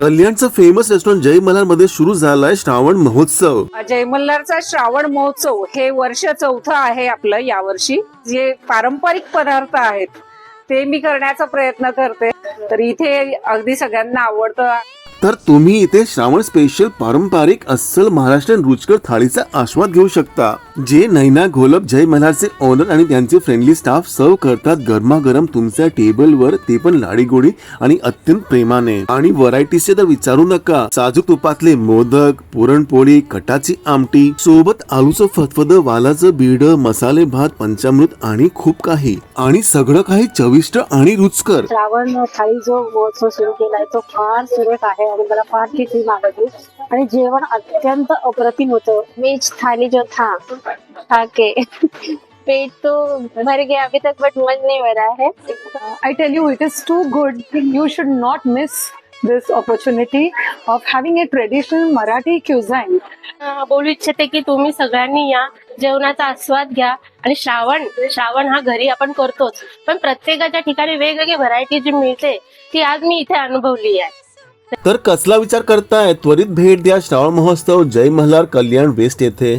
कल्याणचा famous restaurant जय मल्हार मध्ये सुरू झालाय श्रावण महोत्सव। जय मल्हारचा श्रावण महोत्सव हे वर्ष चौथं आहे आपलं यावर्षी। जे पारंपरिक पदार्थ आहेत ते मी करण्याचा प्रयत्न करते, तर इथे अगदी सगळ्यांना आवडतं। तर तुम्ही इथे श्रावण स्पेशल पारंपरिक अस्सल महाराष्ट्रीयन रुचकर थाळीचा आस्वाद घेऊ शकता, जे नैना घोलप जय मल्हारचे ओनर आणि त्यांचे फ्रेंडली स्टाफ सर्व करतात गरमागरम तुमच्या टेबलवर, ते पण लाडीगोडी आणि अत्यंत प्रेमाने। आणि व्हरायटीचे तर विचारू नका, साजूक तुपातले मोदक, पुरणपोळी, कटाची आमटी, सोबत आलूचं फतफद, वालाचं बीड, मसाले भात, पंचामृत आणि खूप काही, आणि सगळं काही चविष्ट आणि रुचकर। श्रावण थाळी जो महोत्सव सुरू केलाय तो फार सुरेख आहे आणि मला फार तिथे आवडली आणि जेवण अत्यंत अप्रतिम होतं। वेज थाली जो था खा के पेट तो भर गया अभी तक, बट मन नहीं भरा है। I tell you, it is too good. You should not miss this opportunity of having a traditional Marathi cuisine. बोलू इच्छिते की तुम्ही सगळ्यांनी या जेवणाचा आस्वाद घ्या। आणि श्रावण हा घरी आपण करतोच, पण प्रत्येकाच्या ठिकाणी वेगवेगळी व्हरायटी जी मिळते ती आज मी इथे अनुभवली आहे। तर कसला विचार करताय, त्वरित भेट द्या श्रावण महोत्सव जय मल्हार कल्याण वेस्ट येथे।